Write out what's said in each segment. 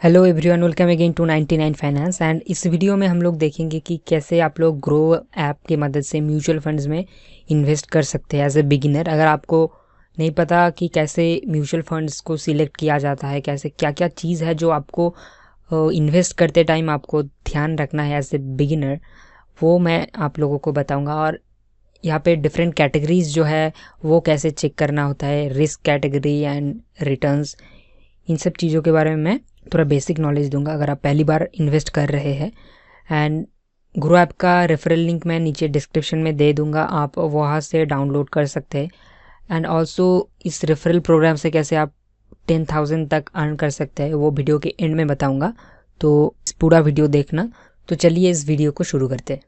Hello everyone, welcome again to 99 finance. And इस video में हम लोग देखेंगे कि कैसे आप लोग ग्रो ऐप की मदद से म्यूचुअल फंड्स में इन्वेस्ट कर सकते हैं एज ए बिगिनर। अगर आपको नहीं पता कि कैसे म्यूचुअल फंड्स को सिलेक्ट किया जाता है, कैसे क्या क्या चीज़ है जो आपको इन्वेस्ट करते टाइम आपको ध्यान रखना है एज ए बिगिनर, वो मैं आप लोगों को बताऊँगा। और यहाँ पे डिफरेंट कैटेगरीज जो है वो कैसे चेक करना होता है, रिस्क कैटेगरी एंड रिटर्न्स, इन सब चीज़ों के बारे में मैं थोड़ा बेसिक नॉलेज दूंगा अगर आप पहली बार इन्वेस्ट कर रहे हैं। एंड ग्रो ऐप का रेफरल लिंक मैं नीचे डिस्क्रिप्शन में दे दूंगा, आप वहाँ से डाउनलोड कर सकते हैं। एंड ऑल्सो इस रेफरल प्रोग्राम से कैसे आप 10,000 तक अर्न कर सकते हैं वो वीडियो के एंड में बताऊंगा, तो इस पूरा वीडियो देखना। तो चलिए इस वीडियो को शुरू करते हैं।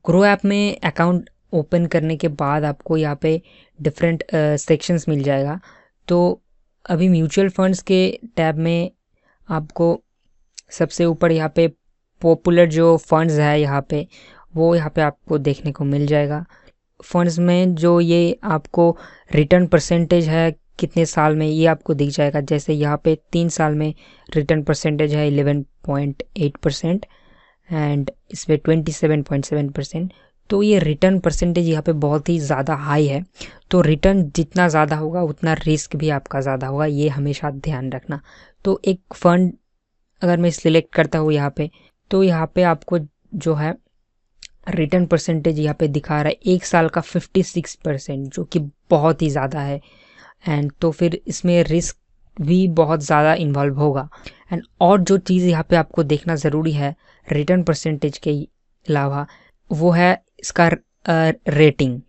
ग्रो ऐप में अकाउंट ओपन करने के बाद आपको यहाँ पे डिफरेंट सेक्शंस मिल जाएगा। तो अभी म्यूचुअल फंड्स के टैब में आपको सबसे ऊपर यहाँ पे पॉपुलर जो फंड्स है यहाँ पे आपको देखने को मिल जाएगा। फंड्स में जो ये आपको रिटर्न परसेंटेज है कितने साल में, ये आपको दिख जाएगा। जैसे यहाँ पे 3 साल में रिटर्न परसेंटेज है 11.8% एंड इसमें 27.7%। तो ये रिटर्न परसेंटेज यहाँ पे बहुत ही ज़्यादा हाई है। तो रिटर्न जितना ज़्यादा होगा उतना रिस्क भी आपका ज़्यादा होगा, ये हमेशा ध्यान रखना। तो एक फ़ंड अगर मैं सिलेक्ट करता हूँ यहाँ पे, तो यहाँ पे आपको जो है रिटर्न परसेंटेज यहाँ पे दिखा रहा है 1 साल का 56%, जो कि बहुत ही ज़्यादा है। एंड तो फिर इसमें रिस्क भी बहुत ज़्यादा इन्वॉल्व होगा। एंड और जो चीज़ यहाँ पे आपको देखना ज़रूरी है रिटर्न परसेंटेज के अलावा, वो है इसका रेटिंग।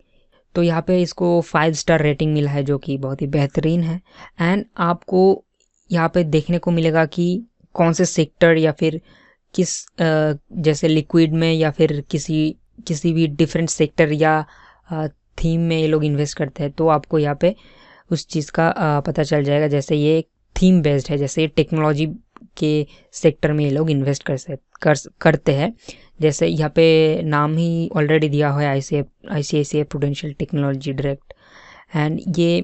तो यहाँ पे इसको 5 स्टार रेटिंग मिला है, जो कि बहुत ही बेहतरीन है। एंड आपको यहाँ पे देखने को मिलेगा कि कौन से सेक्टर या फिर किस जैसे लिक्विड में या फिर किसी भी डिफरेंट सेक्टर या थीम में ये लोग इन्वेस्ट करते हैं। तो आपको यहाँ पे उस चीज़ का पता चल जाएगा। जैसे ये थीम बेस्ड है, जैसे टेक्नोलॉजी के सेक्टर में ये लोग इन्वेस्ट करते हैं। जैसे यहाँ पे नाम ही ऑलरेडी दिया हुआ है ICICI prudential technology direct. And ये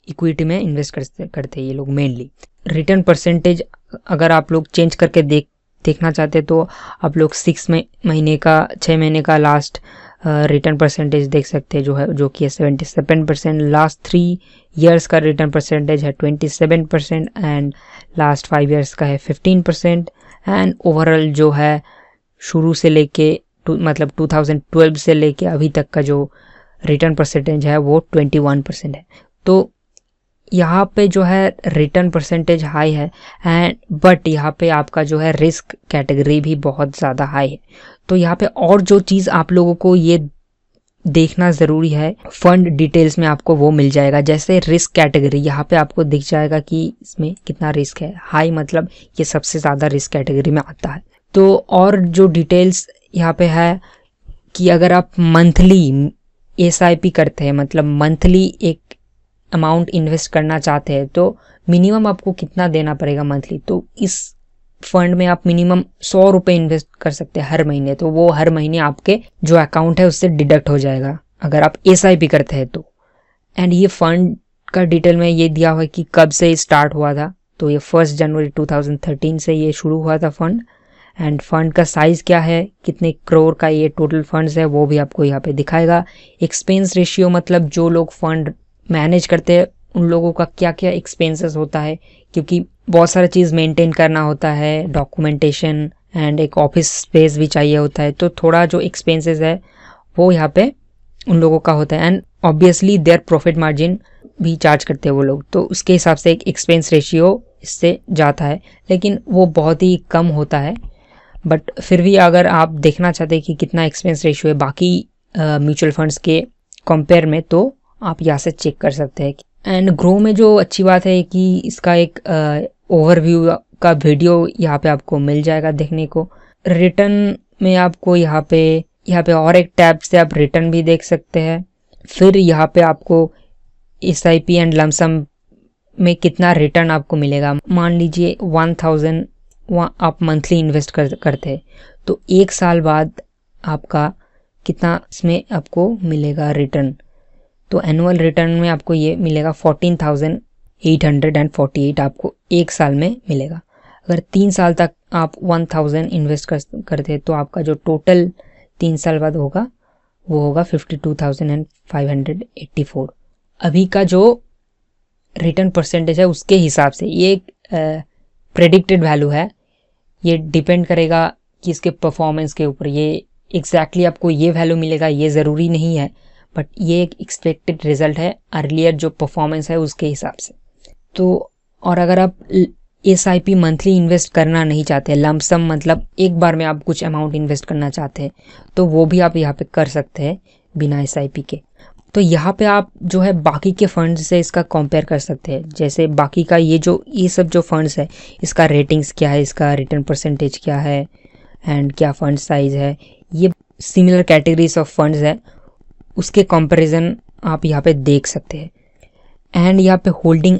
इक्विटी में इन्वेस्ट करते हैं ये लोग मेनली। रिटर्न परसेंटेज अगर आप लोग चेंज करके देखना चाहते हैं तो आप लोग 6 महीने का लास्ट रिटर्न परसेंटेज देख सकते हैं, जो कि है 77%। लास्ट 3 ईयर्स का रिटर्न परसेंटेज है 27% एंड लास्ट 5 ईयर्स का है 15%। एंड ओवरऑल जो है शुरू से लेके मतलब 2012 से लेके अभी तक का जो रिटर्न परसेंटेज है वो 21% है। तो यहाँ पे जो है रिटर्न परसेंटेज हाई है एंड बट यहाँ पे आपका जो है रिस्क कैटेगरी भी बहुत ज़्यादा हाई है। तो यहाँ पे और जो चीज़ आप लोगों को ये देखना ज़रूरी है, फंड डिटेल्स में आपको वो मिल जाएगा। जैसे रिस्क कैटेगरी यहाँ पे आपको दिख जाएगा कि इसमें कितना रिस्क है। हाई मतलब ये सबसे ज़्यादा रिस्क कैटेगरी में आता है। तो और जो डिटेल्स यहाँ पे है कि अगर आप मंथली SIP करते हैं, मतलब मंथली एक अमाउंट इन्वेस्ट करना चाहते हैं, तो मिनिमम आपको कितना देना पड़ेगा मंथली। तो इस फंड में आप मिनिमम 100 रुपये इन्वेस्ट कर सकते हैं हर महीने। तो वो हर महीने आपके जो अकाउंट है उससे डिडक्ट हो जाएगा अगर आप SIP करते हैं तो। एंड ये फंड का डिटेल में ये दिया हुआ है कि कब से स्टार्ट हुआ था। तो ये 1 जनवरी 2013 से ये शुरू हुआ था फंड। एंड फंड का साइज़ क्या है, कितने करोड़ का ये टोटल फंड्स है, वो भी आपको यहाँ पे दिखाएगा। एक्सपेंस रेशियो मतलब जो लोग फंड मैनेज करते हैं उन लोगों का क्या क्या एक्सपेंसेस होता है, क्योंकि बहुत सारा चीज़ मेंटेन करना होता है, डॉक्यूमेंटेशन एंड एक ऑफिस स्पेस भी चाहिए होता है। तो थोड़ा जो एक्सपेंसेस है वो यहाँ पे उन लोगों का होता है। And obviously their profit margin भी चार्ज करते हैं वो लोग, तो उसके हिसाब से एक एक्सपेंस रेशियो इससे जाता है, लेकिन वो बहुत ही कम होता है। बट फिर भी अगर आप देखना चाहते हैं कि कितना एक्सपेंस रेशियो है बाकी म्यूचुअल फंड्स के कंपेयर में, तो आप यहाँ से चेक कर सकते हैं। एंड ग्रो में जो अच्छी बात है कि इसका एक ओवरव्यू का वीडियो यहाँ पे आपको मिल जाएगा देखने को। रिटर्न में आपको यहाँ पे और एक टैब से आप रिटर्न भी देख सकते हैं। फिर यहाँ पे आपको SIP एंड लमसम में कितना रिटर्न आपको मिलेगा। मान लीजिए 1000 आप मंथली इन्वेस्ट करते हैं, तो 1 साल बाद आपका कितना इसमें आपको मिलेगा रिटर्न। तो एनुअल रिटर्न में आपको ये मिलेगा 14,848 आपको एक साल में मिलेगा। अगर 3 साल तक आप 1000 इन्वेस्ट करते तो आपका जो टोटल 3 साल बाद होगा वो होगा 52,584। अभी का जो रिटर्न परसेंटेज है उसके हिसाब से ये एक प्रेडिक्टेड वैल्यू है, ये डिपेंड करेगा कि इसके परफॉर्मेंस के ऊपर। ये एग्जैक्टली आपको ये वैल्यू मिलेगा ये ज़रूरी नहीं है, बट ये एक एक्सपेक्टेड रिजल्ट है अर्लियर जो परफॉर्मेंस है उसके हिसाब से। तो और अगर आप SIP मंथली इन्वेस्ट करना नहीं चाहते, लमसम मतलब एक बार में आप कुछ अमाउंट इन्वेस्ट करना चाहते हैं, तो वो भी आप यहाँ पे कर सकते हैं बिना SIP के। तो यहाँ पे आप जो है बाकी के फंड से इसका कंपेयर कर सकते हैं। जैसे बाकी का ये सब जो फंड्स है इसका रेटिंग्स क्या है, इसका रिटर्न परसेंटेज क्या है एंड क्या फंड साइज है, ये सिमिलर कैटेगरीज ऑफ फंड्स है, उसके कंपैरिजन आप यहाँ पे देख सकते हैं। एंड यहाँ पे होल्डिंग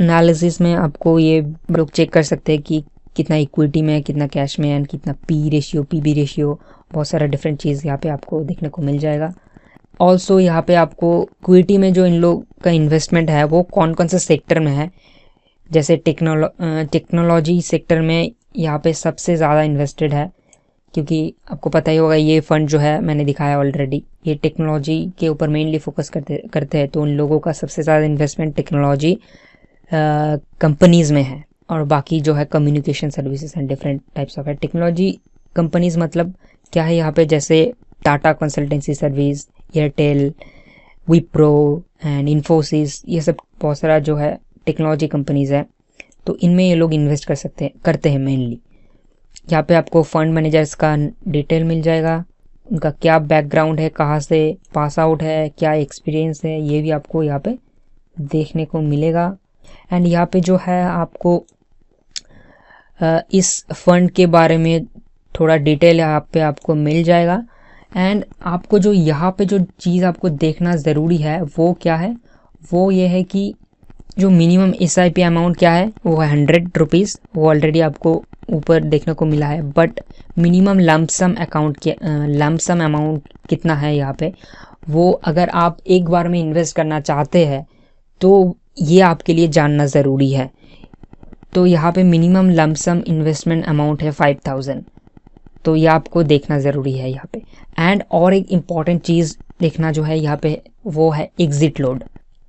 एनालिसिस में आपको ये लोग चेक कर सकते हैं कि कितना इक्विटी में है, कितना कैश में है एंड कितना PE रेशियो, PB रेशियो, बहुत सारा डिफरेंट चीज़ यहाँ पे आपको देखने को मिल जाएगा। ऑल्सो यहाँ पे आपको इक्विटी में जो इन लोग का इन्वेस्टमेंट है वो कौन कौन से सेक्टर में है। जैसे टेक्नोलॉजी सेक्टर में यहाँ पे सबसे ज़्यादा इन्वेस्टेड है, क्योंकि आपको पता ही होगा ये फंड जो है मैंने दिखाया ऑलरेडी, ये टेक्नोलॉजी के ऊपर मेनली फोकस करते हैं। तो उन लोगों का सबसे ज़्यादा इन्वेस्टमेंट टेक्नोलॉजी कंपनीज़ में है, और बाकी जो है communication services and different types of है। टेक्नोलॉजी कंपनीज़ मतलब क्या है यहाँ पे, जैसे Tata consultancy service, Airtel, Wipro and Infosys, ये सब बहुत सारा जो है टेक्नोलॉजी कंपनीज़ है। तो इनमें ये लोग इन्वेस्ट करते हैं मेनली। यहाँ पे आपको फंड मैनेजर्स का डिटेल मिल जाएगा, उनका क्या बैकग्राउंड है, कहाँ से पास आउट है, क्या एक्सपीरियंस है, ये भी आपको यहाँ पे देखने को मिलेगा। एंड यहाँ पे जो है आपको इस फंड के बारे में थोड़ा डिटेल यहाँ पे आपको मिल जाएगा। एंड आपको जो यहाँ पे जो चीज़ आपको देखना ज़रूरी है वो क्या है, वो ये है कि जो मिनिमम SIP अमाउंट क्या है वो है 100 रुपीज़, वो ऑलरेडी आपको ऊपर देखने को मिला है। बट मिनिमम लमसम अमाउंट कितना है यहाँ पे, वो अगर आप एक बार में इन्वेस्ट करना चाहते हैं तो ये आपके लिए जानना ज़रूरी है। तो यहाँ पे मिनिमम लमसम इन्वेस्टमेंट अमाउंट है 5000, तो ये आपको देखना ज़रूरी है यहाँ पे। एंड और एक इम्पॉर्टेंट चीज़ देखना जो है यहाँ पे वो है एग्जिट लोड।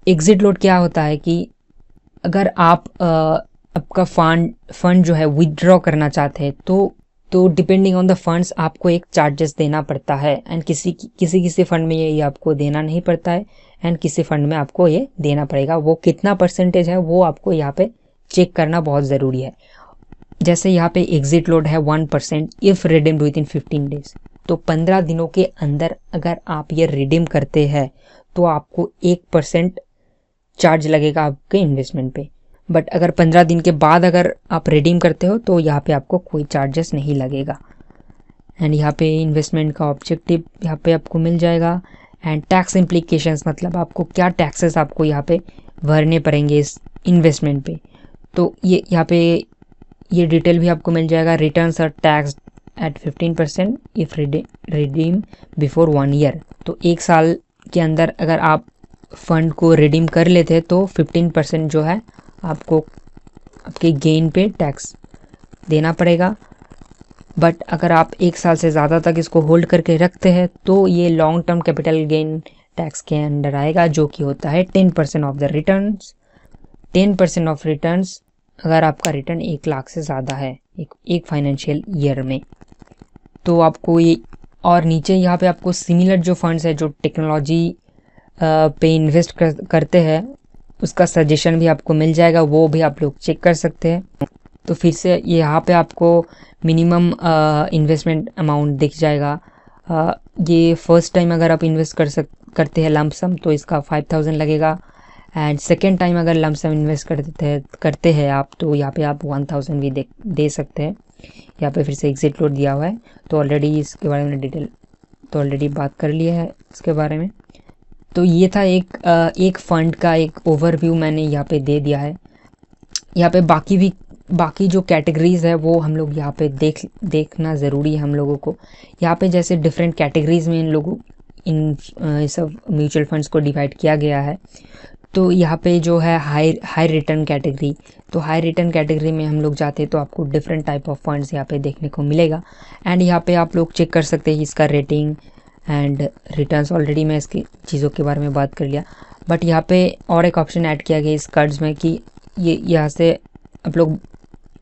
एग्जिट लोड क्या होता है कि अगर आप आपका फंड जो है विदड्रॉ करना चाहते हैं तो डिपेंडिंग ऑन द फंड्स आपको एक चार्जेस देना पड़ता है। एंड किसी फंड में ये आपको देना नहीं पड़ता है, एंड किसी फंड में आपको ये देना पड़ेगा। वो कितना परसेंटेज है वो आपको यहाँ पे चेक करना बहुत ज़रूरी है। जैसे यहाँ पे एग्जिट लोड है 1% if redeemed with in 15 days, तो 15 दिनों के अंदर अगर आप ये रिडीम करते हैं तो आपको 1% चार्ज लगेगा आपके इन्वेस्टमेंट पे। बट अगर 15 दिन के बाद अगर आप रिडीम करते हो तो यहाँ पे आपको कोई चार्जेस नहीं लगेगा। एंड यहाँ पे इन्वेस्टमेंट का ऑब्जेक्टिव यहाँ पे आपको मिल जाएगा। एंड टैक्स इम्प्लीकेशंस मतलब आपको क्या टैक्सेस आपको यहाँ पे भरने पड़ेंगे इस इन्वेस्टमेंट पे, तो ये यहाँ पे ये डिटेल भी आपको मिल जाएगा। Returns are tax at 15% if redeem before 1 year, तो 1 साल के अंदर अगर आप फंड को रिडीम कर लेते हैं तो 15% जो है आपको आपके गेन पे टैक्स देना पड़ेगा। बट अगर आप 1 साल से ज़्यादा तक इसको होल्ड करके रखते हैं तो ये long term capital gain tax के अंडर आएगा, जो कि होता है 10% of the returns. 10% of returns अगर आपका रिटर्न 1 लाख से ज़्यादा है एक फाइनेंशियल ईयर में, तो आपको ये। और नीचे यहाँ पे आपको सिमिलर जो फंड्स है जो टेक्नोलॉजी पे इन्वेस्ट करते हैं उसका सजेशन भी आपको मिल जाएगा, वो भी आप लोग चेक कर सकते हैं। तो फिर से यहाँ पे आपको मिनिमम इन्वेस्टमेंट अमाउंट दिख जाएगा। ये फर्स्ट टाइम अगर आप इन्वेस्ट करते हैं लमसम तो इसका 5000 लगेगा। एंड सेकेंड टाइम अगर लमसम इन्वेस्ट करते हैं आप तो यहाँ पे आप 1000 भी दे सकते हैं। यहाँ पे फिर से एग्जिट लोड दिया हुआ है, तो ऑलरेडी इसके बारे में डिटेल तो ऑलरेडी बात कर लिया है इसके बारे में। तो ये था एक फ़ंड का एक ओवरव्यू मैंने यहाँ पे दे दिया है। यहाँ पे बाकी जो कैटेगरीज़ है वो हम लोग यहाँ पे देखना ज़रूरी है हम लोगों को। यहाँ पे जैसे डिफरेंट कैटेगरीज़ में इन सब म्यूचुअल फंड्स को डिवाइड किया गया है। तो यहाँ पे जो है हाई रिटर्न कैटेगरी, तो हाई रिटर्न कैटेगरी में हम लोग जाते हैं तो आपको डिफरेंट टाइप ऑफ फंड्स यहाँ पे देखने को मिलेगा। एंड यहाँ पे आप लोग चेक कर सकते हैं इसका रेटिंग एंड रिटर्न्स। ऑलरेडी मैं इसकी चीज़ों के बारे में बात कर लिया, बट यहाँ पे और एक ऑप्शन ऐड किया गया इस कार्ड्स में कि ये यहाँ से आप लोग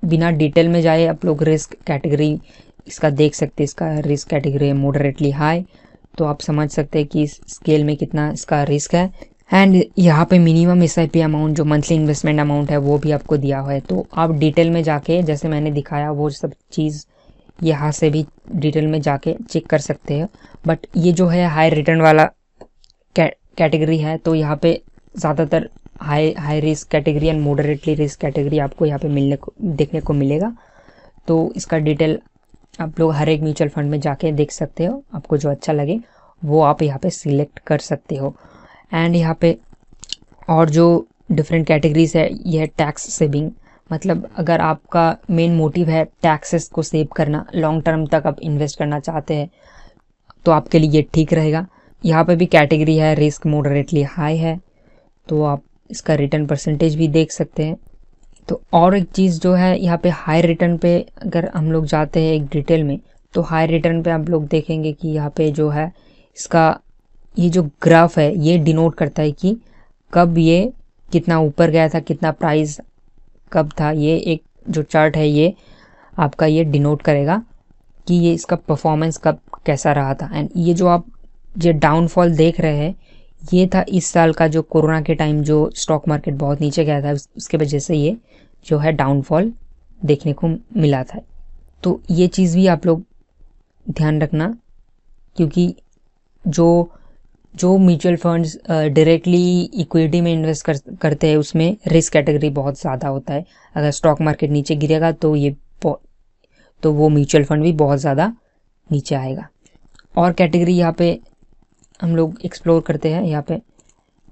बिना डिटेल में जाए आप लोग रिस्क कैटेगरी इसका देख सकते हैं। इसका रिस्क कैटेगरी है मॉडरेटली हाई, तो आप समझ सकते हैं कि इस स्केल में कितना इसका रिस्क है। एंड यहाँ पे मिनिमम SIP अमाउंट जो मंथली इन्वेस्टमेंट अमाउंट है वो भी आपको दिया हुआ है। तो आप डिटेल में जाके जैसे मैंने दिखाया वो सब चीज़ यहाँ से भी डिटेल में जाके चेक कर सकते हैं। बट ये जो है हाई रिटर्न वाला कैटेगरी है, तो यहाँ पे ज़्यादातर high risk category and moderately risk category आपको यहाँ पे देखने को मिलेगा। तो इसका डिटेल आप लोग हर एक म्यूचुअल फंड में जाके देख सकते हो, आपको जो अच्छा लगे वो आप यहाँ पे सिलेक्ट कर सकते हो। एंड यहाँ पे और जो डिफरेंट कैटेगरीज है ये है टैक्स सेविंग, मतलब अगर आपका मेन मोटिव है टैक्सेस को सेव करना, लॉन्ग टर्म तक आप इन्वेस्ट करना चाहते हैं तो आपके लिए ये ठीक रहेगा। यहाँ पे भी कैटेगरी है रिस्क मॉडरेटली हाई है, तो आप इसका रिटर्न परसेंटेज भी देख सकते हैं। तो और एक चीज़ जो है यहाँ पे हाई रिटर्न पे अगर हम लोग जाते हैं एक डिटेल में, तो हाई रिटर्न पे आप लोग देखेंगे कि यहाँ पे जो है इसका ये जो ग्राफ है ये डिनोट करता है कि कब ये कितना ऊपर गया था, कितना प्राइस कब था। ये एक जो चार्ट है ये आपका ये डिनोट करेगा कि ये इसका परफॉर्मेंस कब कैसा रहा था। एंड ये जो आप ये डाउनफॉल देख रहे हैं ये था इस साल का, जो कोरोना के टाइम जो स्टॉक मार्केट बहुत नीचे गया था उसके वजह से ये जो है डाउनफॉल देखने को मिला था। तो ये चीज़ भी आप लोग ध्यान रखना, क्योंकि जो म्यूचुअल फंड्स डायरेक्टली इक्विटी में इन्वेस्ट करते हैं उसमें रिस्क कैटेगरी बहुत ज़्यादा होता है। अगर स्टॉक मार्केट नीचे गिरेगा तो वो म्यूचुअल फंड भी बहुत ज़्यादा नीचे आएगा। और कैटेगरी यहाँ पे हम लोग एक्सप्लोर करते हैं। यहाँ पे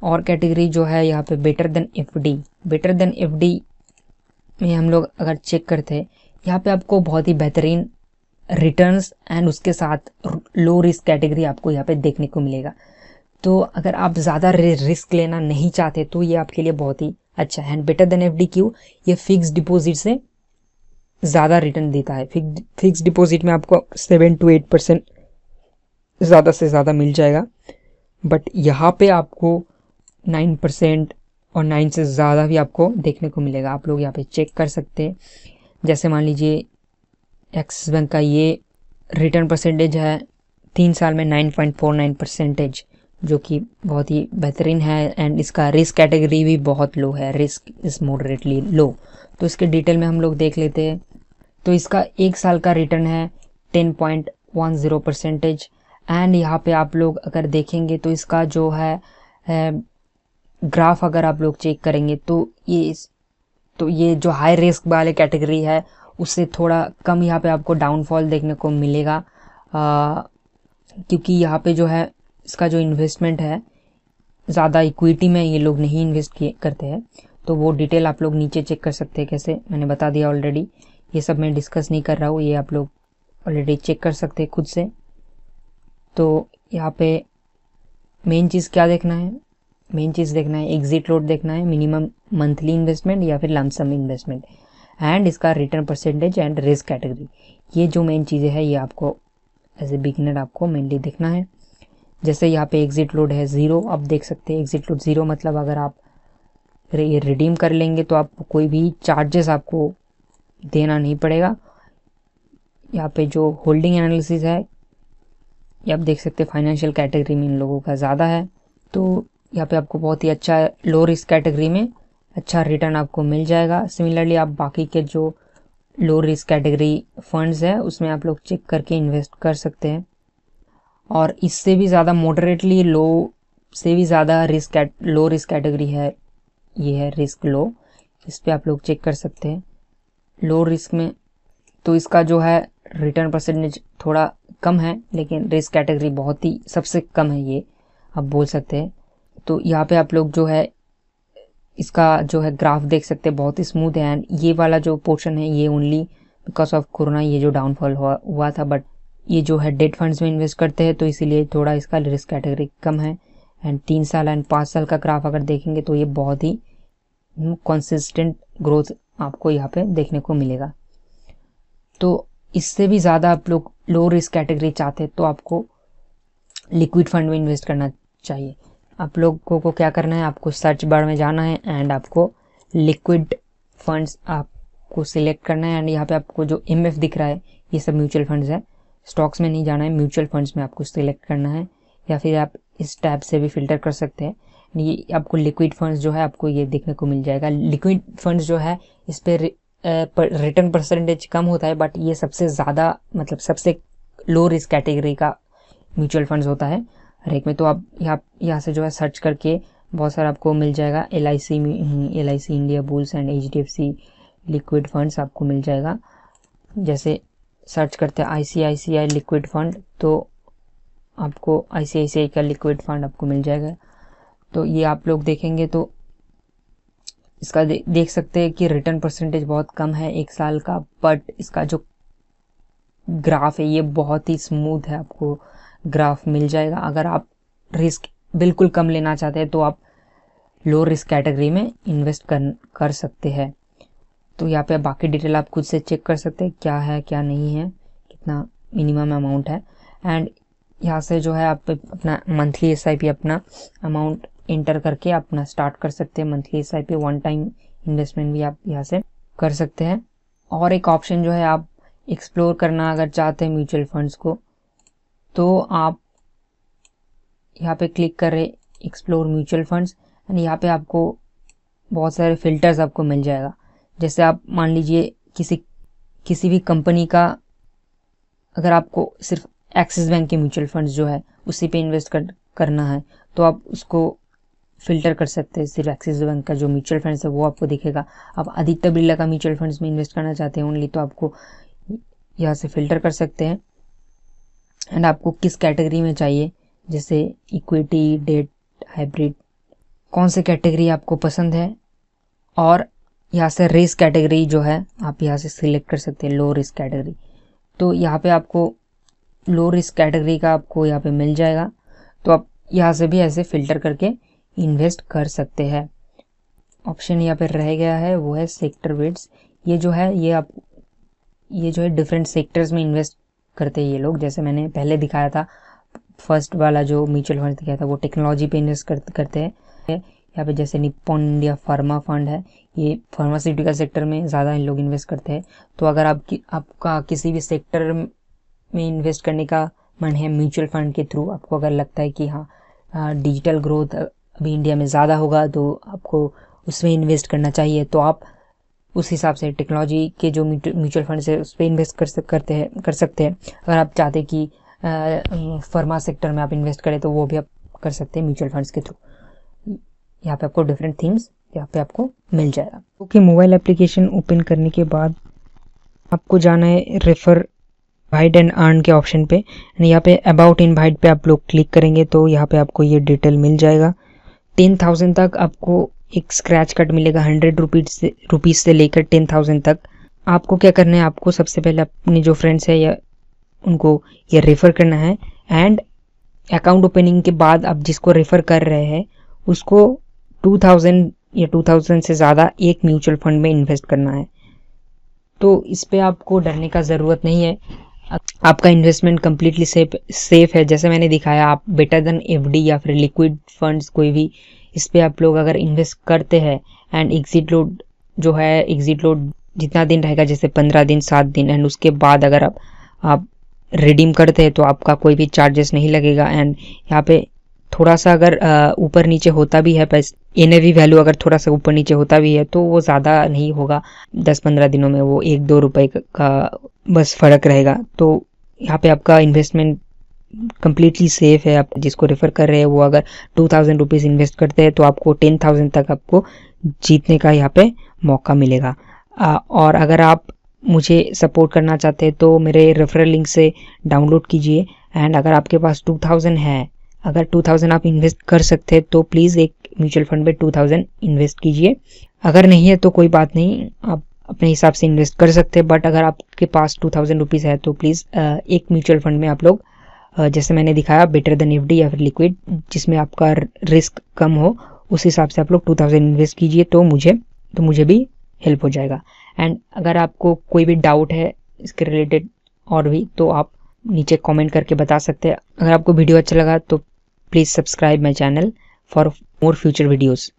और कैटेगरी जो है यहाँ पे बेटर देन FD में हम लोग अगर चेक करते हैं, यहाँ पे आपको बहुत ही बेहतरीन रिटर्न्स एंड उसके साथ लो रिस्क कैटेगरी आपको यहाँ पे देखने को मिलेगा। तो अगर आप ज़्यादा रिस्क लेना नहीं चाहते तो ये आपके लिए बहुत ही अच्छा है। एंड बेटर देन FD क्यों, ये फिक्स डिपॉजिट से ज़्यादा रिटर्न देता है। फिक्स डिपॉजिट में आपको 7 to 8% ज़्यादा से ज़्यादा मिल जाएगा, बट यहाँ पे आपको 9% और 9 से ज़्यादा भी आपको देखने को मिलेगा। आप लोग यहाँ पे चेक कर सकते हैं। जैसे मान लीजिए एक्सिस बैंक का ये रिटर्न परसेंटेज है 3 साल में 9.49%, जो कि बहुत ही बेहतरीन है। एंड इसका रिस्क कैटेगरी भी बहुत लो है, रिस्क इज़ मॉडरेटली लो। तो इसके डिटेल में हम लोग देख लेते हैं। तो इसका 1 साल का रिटर्न है 10.10%। एंड यहाँ पे आप लोग अगर देखेंगे तो इसका जो है ग्राफ अगर आप लोग चेक करेंगे तो ये जो हाई रिस्क वाले कैटेगरी है उससे थोड़ा कम यहाँ पे आपको डाउनफॉल देखने को मिलेगा, क्योंकि यहाँ पे जो है इसका जो इन्वेस्टमेंट है ज़्यादा इक्विटी में ये लोग नहीं इन्वेस्ट करते हैं। तो वो डिटेल आप लोग नीचे चेक कर सकते हैं, कैसे मैंने बता दिया ऑलरेडी। ये सब मैं डिस्कस नहीं कर रहा हूँ, ये आप लोग ऑलरेडी चेक कर सकते हैं खुद से। तो यहाँ पे मेन चीज़ क्या देखना है, मेन चीज़ देखना है एग्जिट लोड देखना है, मिनिमम मंथली इन्वेस्टमेंट या फिर लमसम इन्वेस्टमेंट, एंड इसका return percentage and risk category. ये जो मेन चीज़ें हैं ये आपको एज ए बिगिनर आपको मेनली देखना है। जैसे यहाँ पे एग्जिट लोड है 0, आप देख सकते हैं एग्जिट लोड 0 मतलब अगर आप ये रिडीम कर लेंगे तो आपको कोई भी चार्जेस आपको देना नहीं पड़ेगा। यहाँ पे जो होल्डिंग एनालिसिस है ये आप देख सकते हैं फाइनेंशियल कैटेगरी में इन लोगों का ज़्यादा है, तो यहाँ पे आपको बहुत ही अच्छा लो रिस्क कैटेगरी में अच्छा रिटर्न आपको मिल जाएगा। सिमिलरली आप बाकी के जो लो रिस्क कैटेगरी फंड्स है उसमें आप लोग चेक करके इन्वेस्ट कर सकते हैं। और इससे भी ज़्यादा मॉडरेटली लो से भी ज़्यादा लो रिस्क कैटेगरी है, ये है रिस्क लो, इस पर आप लोग चेक कर सकते हैं। लो रिस्क में तो इसका जो है रिटर्न परसेंटेज थोड़ा कम है, लेकिन रिस्क कैटेगरी बहुत ही सबसे कम है ये आप बोल सकते हैं। तो यहाँ पे आप लोग जो है इसका जो है ग्राफ देख सकते हैं, बहुत ही स्मूथ है। एंड ये वाला जो पोर्शन है ये ओनली बिकॉज ऑफ कोरोना ये जो डाउनफॉल हुआ था, बट ये जो है डेट फंड्स में इन्वेस्ट करते हैं, तो इसीलिए थोड़ा इसका रिस्क कैटेगरी कम है। एंड 3 साल एंड 5 साल का ग्राफ अगर देखेंगे तो ये बहुत ही कंसिस्टेंट ग्रोथ आपको यहाँ पे देखने को मिलेगा। तो इससे भी ज़्यादा आप लोग लो रिस्क कैटेगरी चाहते हैं तो आपको लिक्विड फंड में इन्वेस्ट करना चाहिए। आप लोगों को क्या करना है, आपको सर्च बार में जाना है एंड आपको लिक्विड फंड्स आपको सिलेक्ट करना है। एंड यहाँ पे आपको जो MF दिख रहा है ये सब म्यूचुअल फंड्स है, स्टॉक्स में नहीं जाना है, म्यूचुअल फंड्स में आपको सिलेक्ट करना है, या फिर आप इस टैब से भी फिल्टर कर सकते हैं। ये आपको लिक्विड फंड्स जो है आपको ये देखने को मिल जाएगा। लिक्विड फंड्स जो है इस पर रिटर्न परसेंटेज कम होता है, बट ये सबसे ज़्यादा मतलब सबसे लो रिस्क कैटेगरी का म्यूचुअल फंड्स होता है हर एक में। तो आप यहाँ से जो है सर्च करके बहुत सारा आपको मिल जाएगा। LIC India bulls and HDFC liquid funds आपको मिल जाएगा। जैसे सर्च करते हैं ICICI लिक्विड फंड, तो आपको ICICI का लिक्विड फंड आपको मिल जाएगा। तो ये आप लोग देखेंगे तो इसका देख सकते हैं कि रिटर्न परसेंटेज बहुत कम है 1 साल का, बट इसका जो ग्राफ है ये बहुत ही स्मूथ है, आपको ग्राफ मिल जाएगा। अगर आप रिस्क बिल्कुल कम लेना चाहते हैं तो आप लो रिस्क कैटेगरी में इन्वेस्ट कर सकते हैं। तो यहाँ पे बाकी डिटेल आप खुद से चेक कर सकते हैं क्या है क्या नहीं है, कितना मिनिमम अमाउंट है। एंड यहाँ से जो है आप अपना मंथली SIP अपना अमाउंट इंटर करके अपना स्टार्ट कर सकते हैं। Monthly SIP one time investment भी आप यहाँ से कर सकते हैं। और एक ऑप्शन जो है, आप एक्सप्लोर करना अगर चाहते हैं म्यूचुअल फंड्स को, तो आप यहाँ पे क्लिक करें एक्सप्लोर म्यूचुअल फंड्स एंड यहाँ पे आपको बहुत सारे फिल्टर्स आपको मिल जाएगा। जैसे आप मान लीजिए किसी भी कंपनी का, अगर आपको सिर्फ एक्सिस बैंक के म्यूचुअल फंड्स जो है उसी पे इन्वेस्ट करना है तो आप उसको फिल्टर कर सकते हैं। सिर्फ एक्सिस बैंक का जो म्यूचुअल फंड्स है वो आपको दिखेगा। आप आदित्य बिरला का म्यूचुअल फंड्स में इन्वेस्ट करना चाहते हैं ओनली, तो आपको यहाँ से फिल्टर कर सकते हैं। एंड आपको किस कैटेगरी में चाहिए, जैसे इक्विटी, डेट, हाइब्रिड, कौन से कैटेगरी आपको पसंद है, और यहाँ से रिस्क कैटेगरी जो है आप यहाँ से सिलेक्ट कर सकते हैं, लो रिस्क कैटेगरी। तो यहाँ पे आपको लो रिस्क कैटेगरी का आपको यहाँ पे मिल जाएगा। तो आप यहाँ से भी ऐसे फिल्टर करके इन्वेस्ट कर सकते हैं। ऑप्शन यहाँ पे रह गया है वो है सेक्टर वेट्स। ये जो है ये जो है डिफरेंट सेक्टर्स में इन्वेस्ट करते हैं ये लोग। जैसे मैंने पहले दिखाया था, फर्स्ट वाला जो म्यूचुअल फंड दिखाया था वो टेक्नोलॉजी पे इन्वेस्ट करते हैं। यहाँ पे जैसे निप्पॉन इंडिया फार्मा फंड है, ये फार्मास्यूटिकल सेक्टर में ज़्यादा इन लोग इन्वेस्ट करते हैं। तो अगर आपका किसी भी सेक्टर में इन्वेस्ट करने का मन है म्यूचुअल फंड के थ्रू, आपको अगर लगता है कि हाँ डिजिटल ग्रोथ अभी इंडिया में ज़्यादा होगा तो आपको उसमें इन्वेस्ट करना चाहिए, तो आप उस हिसाब से टेक्नोलॉजी के जो म्यूचुअल फंड है उस पर इन्वेस्ट कर सकते हैं। अगर आप चाहते हैं कि फार्मा सेक्टर में आप इन्वेस्ट करें तो वो भी आप कर सकते हैं म्यूचुअल फंड्स के थ्रू। यहाँ पे आपको डिफरेंट थीम्स यहाँ पे आपको मिल जाएगा। ओके, मोबाइल एप्लीकेशन ओपन करने के बाद आपको जाना है रेफर इनवाइट एंड अर्न के ऑप्शन पे। यहाँ पे अबाउट इनवाइट पे आप लोग क्लिक करेंगे तो यहाँ पे आपको ये डिटेल मिल जाएगा। 10,000 तक आपको एक स्क्रैच कार्ड मिलेगा 100 रुपीज़ से लेकर 10,000 तक। आपको क्या करना है, आपको सबसे पहले अपने जो फ्रेंड्स है या उनको ये रेफ़र करना है। एंड अकाउंट ओपनिंग के बाद आप जिसको रेफ़र कर रहे हैं उसको 2,000 या 2,000 से ज़्यादा एक म्यूचुअल फंड में इन्वेस्ट करना है। तो इस पे आपको डरने का ज़रूरत नहीं है, आपका इन्वेस्टमेंट कम्प्लीटली सेफ है। जैसे मैंने दिखाया, आप बेटर देन FD या फिर लिक्विड फंड्स कोई भी, इस पे आप लोग अगर इन्वेस्ट करते हैं एंड एग्जिट लोड जो है, एग्जिट लोड जितना दिन रहेगा, जैसे 15 दिन 7 दिन, एंड उसके बाद अगर आप रिडीम करते हैं तो आपका कोई भी चार्जेस नहीं लगेगा। एंड यहाँ पे थोड़ा सा अगर ऊपर नीचे होता भी है NAV वैल्यू अगर थोड़ा सा ऊपर नीचे होता भी है तो वो ज़्यादा नहीं होगा, 10-15 दिनों में वो 1-2 रुपए का बस फ़र्क रहेगा। तो यहाँ पे आपका इन्वेस्टमेंट कम्प्लीटली सेफ है। आप जिसको रेफ़र कर रहे हैं वो अगर 2,000 रुपीज़ इन्वेस्ट करते हैं तो आपको 10,000 तक आपको जीतने का यहाँ पे मौका मिलेगा। और अगर आप मुझे सपोर्ट करना चाहते हैं तो मेरे रेफरल लिंक से डाउनलोड कीजिए। एंड अगर आपके पास 2,000 है, अगर 2,000 आप इन्वेस्ट कर सकते हैं तो प्लीज़ एक म्यूचुअल फंड में 2,000 इन्वेस्ट कीजिए। अगर नहीं है तो कोई बात नहीं, आप अपने हिसाब से इन्वेस्ट कर सकते हैं। बट अगर आपके पास 2000 रुपीज़ है तो प्लीज़ एक म्यूचुअल फंड में आप लोग जैसे मैंने दिखाया बेटर देन एफडी या फिर लिक्विड, जिसमें आपका रिस्क कम हो, उस हिसाब से आप लोग 2000 इन्वेस्ट कीजिए, तो मुझे भी हेल्प हो जाएगा। एंड अगर आपको कोई भी डाउट है इसके रिलेटेड और भी, तो आप नीचे कमेंट करके बता सकते हैं। अगर आपको वीडियो अच्छा लगा तो please subscribe my channel for more future videos.